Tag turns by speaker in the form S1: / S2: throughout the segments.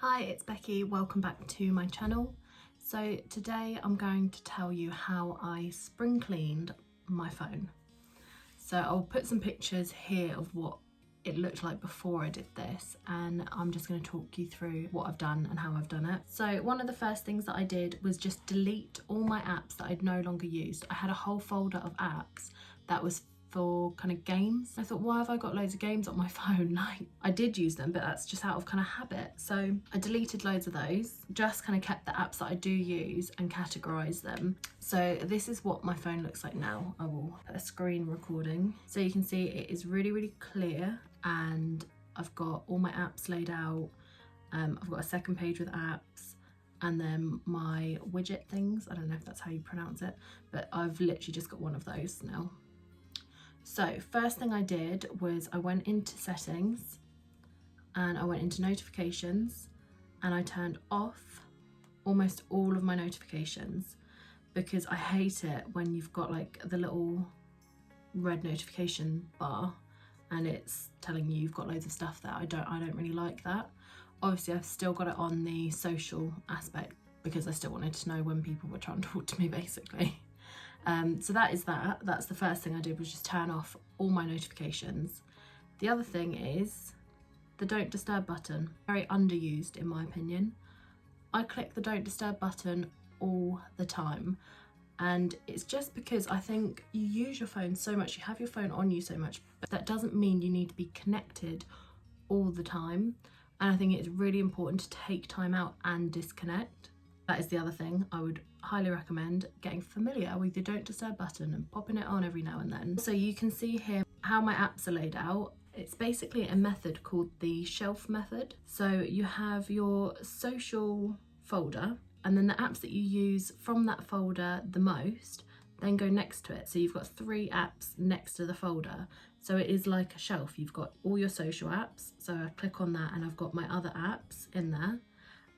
S1: Hi, it's Becky. Welcome back to my channel. So today I'm going to tell you how I spring cleaned my phone. So I'll put some pictures here of what it looked like before I did this, and I'm just going to talk you through what I've done and how I've done it. So one of the first things that I did was just delete all my apps that I'd no longer used. I had a whole folder of apps that was for kind of games. I thought, why have I got loads of games on my phone? Like, I did use them, but that's just out of kind of habit. So I deleted loads of those, just kind of kept the apps that I do use and categorized them. So this is what my phone looks like now. I will put a screen recording. So you can see it is really, really clear, and I've got all my apps laid out. I've got a second page with apps, and then my widget things. I don't know if that's how you pronounce it, but I've literally just got one of those now. So first thing I did was I went into settings and I went into notifications, and I turned off almost all of my notifications, because I hate it when you've got like the little red notification bar and it's telling you you've got loads of stuff there. I don't really like that. Obviously I've still got it on the social aspect because I still wanted to know when people were trying to talk to me, basically. So that's the first thing I did, was just turn off all my notifications. The other thing is the don't disturb button, very underused in my opinion. I click the don't disturb button all the time, and it's just because I think you use your phone so much, you have your phone on you so much, but that doesn't mean you need to be connected all the time. And I think it's really important to take time out and disconnect. That is the other thing. I would highly recommend getting familiar with the don't disturb button and popping it on every now and then. So you can see here how my apps are laid out. It's basically a method called the shelf method. So you have your social folder, and then the apps that you use from that folder the most then go next to it. So you've got 3 apps next to the folder. So it is like a shelf. You've got all your social apps. So I click on that and I've got my other apps in there.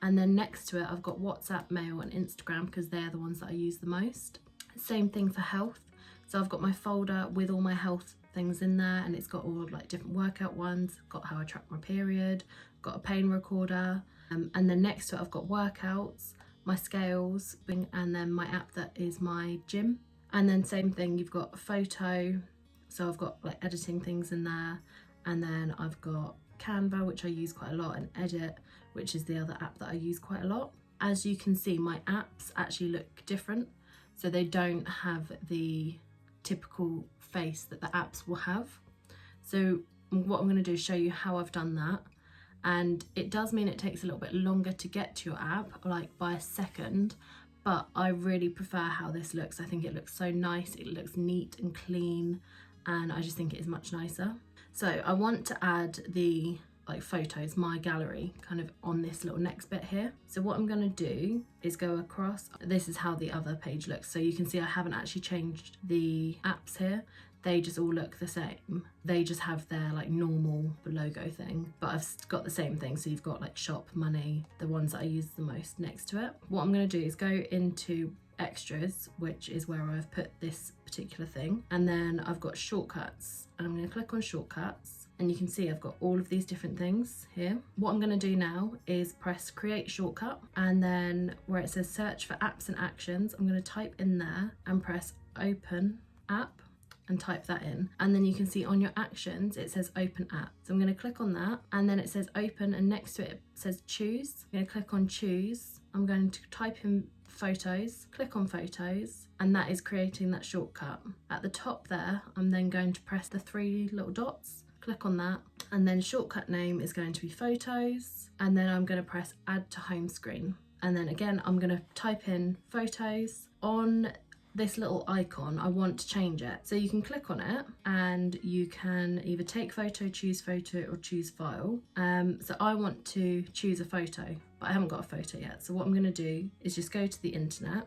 S1: And then next to it, I've got WhatsApp, Mail and Instagram, because they're the ones that I use the most. Same thing for health. So I've got my folder with all my health things in there, and it's got all like different workout ones, got how I track my period, got a pain recorder. And then next to it, I've got workouts, my scales, and then my app that is my gym. And then same thing, you've got a photo. So I've got like editing things in there. And then I've got Canva, which I use quite a lot, and Edit, which is the other app that I use quite a lot. As you can see, my apps actually look different. So they don't have the typical face that the apps will have. So what I'm going to do is show you how I've done that. And it does mean it takes a little bit longer to get to your app, like by a second, but I really prefer how this looks. I think it looks so nice. It looks neat and clean, and I just think it is much nicer. So I want to add the photos, my gallery, kind of on this little next bit here. So what I'm going to do is go across. This is how the other page looks. So you can see I haven't actually changed the apps here. They just all look the same. They just have their like normal logo thing, but I've got the same thing. So you've got like shop, money, the ones that I use the most next to it. What I'm going to do is go into extras, which is where I've put this particular thing, and then I've got shortcuts, and I'm going to click on shortcuts, and you can see I've got all of these different things here. What I'm going to do now is press create shortcut, and then where it says search for apps and actions, I'm going to type in there and press open app and type that in, and then you can see on your actions it says open app. So I'm going to click on that, and then it says open, and next to it says choose. I'm going to click on choose. I'm going to type in photos, click on photos, and that is creating that shortcut. At the top there, I'm then going to press the 3 little dots, click on that, and then shortcut name is going to be photos, and then I'm going to press add to home screen, and then again I'm going to type in photos. On this little icon, I want to change it, so you can click on it and you can either take photo, choose photo, or choose file. So I want to choose a photo, but I haven't got a photo yet. So what I'm going to do is just go to the internet.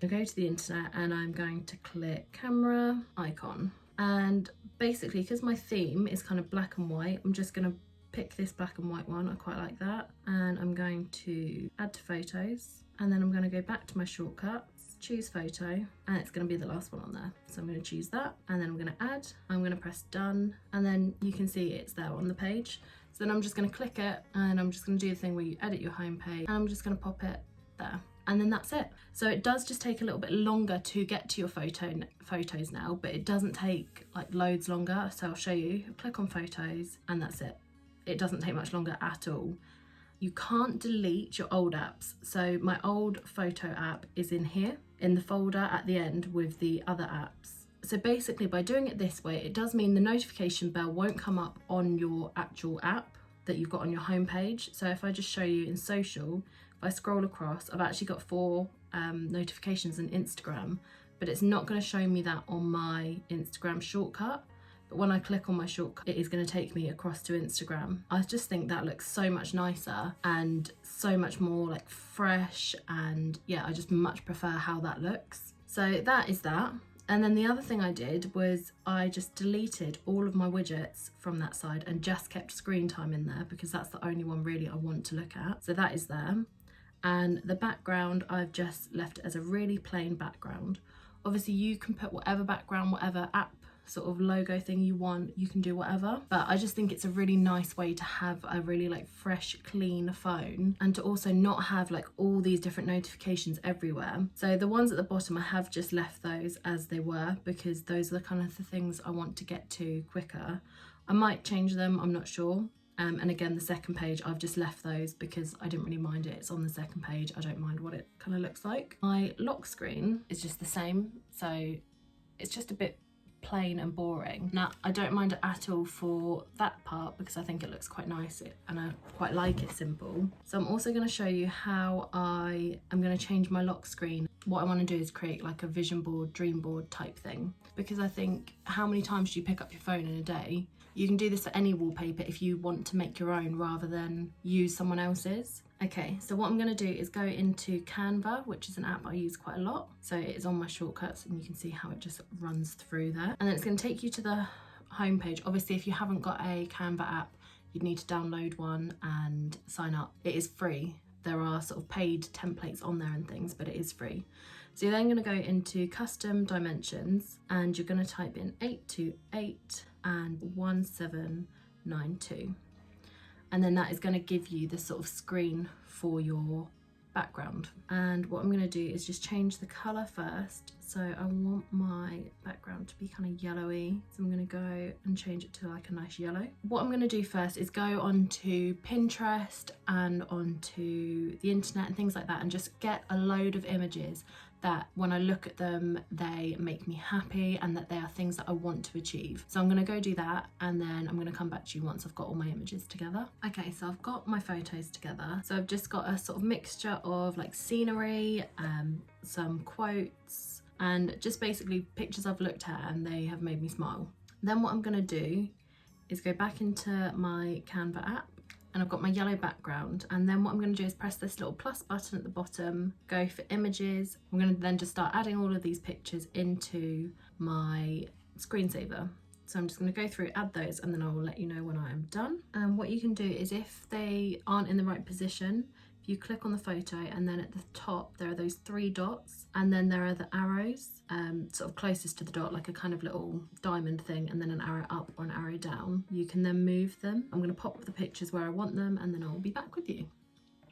S1: I go to the internet and I'm going to click camera icon, and basically because my theme is kind of black and white, I'm just going to pick this black and white one. I quite like that, and I'm going to add to photos, and then I'm going to go back to my shortcuts, choose photo, and it's going to be the last one on there. So I'm going to choose that, and then I'm going to add, I'm going to press done, and then you can see it's there on the page. So then I'm just going to click it, and I'm just going to do the thing where you edit your home page, and I'm just going to pop it there. And then that's it. So it does just take a little bit longer to get to your photos now, but it doesn't take like loads longer. So I'll show you. Click on photos, and that's it. It doesn't take much longer at all. You can't delete your old apps. So my old photo app is in here, in the folder at the end with the other apps. So basically by doing it this way, it does mean the notification bell won't come up on your actual app that you've got on your home page. So if I just show you in social, if I scroll across, I've actually got 4 notifications in Instagram, but it's not going to show me that on my Instagram shortcut. But when I click on my shortcut, it is going to take me across to Instagram. I just think that looks so much nicer and so much more like fresh, and yeah, I just much prefer how that looks. So that is that. And then the other thing I did was I just deleted all of my widgets from that side and just kept screen time in there, because that's the only one really I want to look at. So that is there. And the background, I've just left it as a really plain background. Obviously you can put whatever background, whatever app sort of logo thing you want, you can do whatever, but I just think it's a really nice way to have a really like fresh, clean phone, and to also not have like all these different notifications everywhere. So the ones at the bottom, I have just left those as they were, because those are the kind of the things I want to get to quicker. I might change them, I'm not sure. And again, the second page, I've just left those because I didn't really mind it. It's on the second page. I don't mind what it kind of looks like. My lock screen is just the same. So it's just a bit plain and boring. Now, I don't mind it at all for that part because I think it looks quite nice and I quite like it simple. So I'm also going to show you how I am going to change my lock screen. What I want to do is create like a vision board, dream board type thing, because I think how many times do you pick up your phone in a day? You can do this for any wallpaper if you want to make your own rather than use someone else's. Okay, so what I'm going to do is go into Canva, which is an app I use quite a lot. So it is on my shortcuts and you can see how it just runs through there. And then it's going to take you to the home page. Obviously, if you haven't got a Canva app, you'd need to download one and sign up. It is free. There are sort of paid templates on there and things, but it is free. So you're then going to go into custom dimensions and you're going to type in 828 and 1792. And then that is going to give you the sort of screen for your background. And what I'm going to do is just change the colour first. So I want my background to be kind of yellowy. So I'm going to go and change it to like a nice yellow. What I'm going to do first is go onto Pinterest and onto the internet and things like that and just get a load of images that when I look at them, they make me happy and that they are things that I want to achieve. So I'm going to go do that and then I'm going to come back to you once I've got all my images together. Okay, so I've got my photos together. So I've just got a sort of mixture of like scenery, some quotes, and just basically pictures I've looked at and they have made me smile. Then what I'm going to do is go back into my Canva app. And I've got my yellow background, and then what I'm going to do is press this little plus button at the bottom, go for images. I'm going to then just start adding all of these pictures into my screensaver. So I'm just going to go through, add those, and then I will let you know when I am done. And what you can do is if they aren't in the right position, if you click on the photo and then at the top there are those 3 dots and then there are the arrows sort of closest to the dot, like a kind of little diamond thing, and then an arrow up or an arrow down. You can then move them. I'm going to pop the pictures where I want them and then I'll be back with you.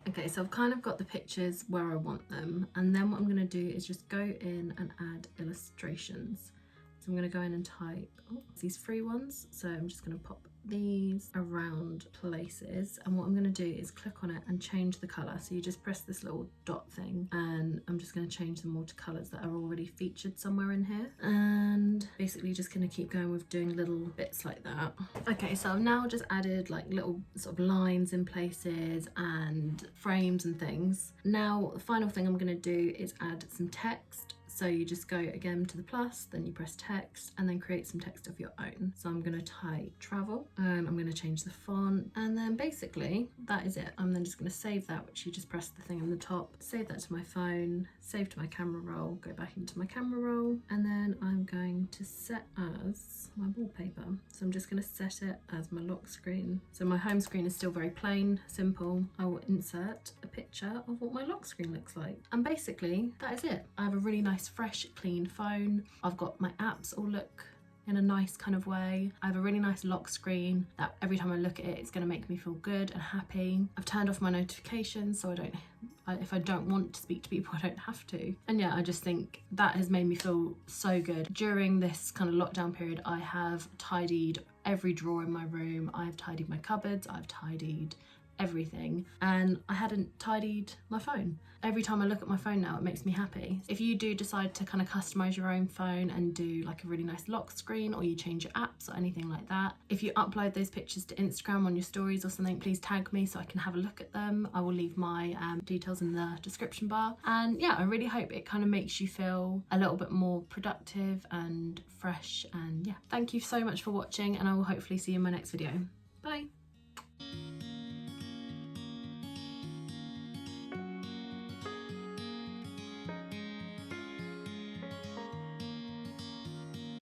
S1: Okay, so I've kind of got the pictures where I want them, and then what I'm going to do is just go in and add illustrations. So I'm going to go in and type these free ones. So I'm just going to pop these around places, and what I'm going to do is click on it and change the colour. So you just press this little dot thing and I'm just going to change them all to colours that are already featured somewhere in here, and basically just going to keep going with doing little bits like that. Okay, so I've now just added like little sort of lines in places and frames and things. Now the final thing I'm going to do is add some text. So you just go again to the plus, then you press text and then create some text of your own. So I'm going to type travel and I'm going to change the font, and then basically that is it. I'm then just going to save that, which you just press the thing on the top, save that to my phone, save to my camera roll, go back into my camera roll, and then I'm going to set as my wallpaper. So I'm just going to set it as my lock screen. So my home screen is still very plain, simple. I will insert a picture of what my lock screen looks like. And basically that is it. I have a really nice fresh clean phone. I've got my apps all look in a nice kind of way. I have a really nice lock screen that every time I look at it, it's going to make me feel good and happy. I've turned off my notifications so if I don't want to speak to people, I don't have to. And yeah, I just think that has made me feel so good. During this kind of lockdown period, I have tidied every drawer in my room. I've tidied my cupboards, I've tidied everything, and I hadn't tidied my phone. Every time I look at my phone now, it makes me happy. If you do decide to kind of customize your own phone and do like a really nice lock screen, or you change your apps or anything like that, if you upload those pictures to Instagram on your stories or something, please tag me so I can have a look at them. I will leave my details in the description bar. And yeah, I really hope it kind of makes you feel a little bit more productive and fresh. And yeah, thank you so much for watching, and I will hopefully see you in my next video.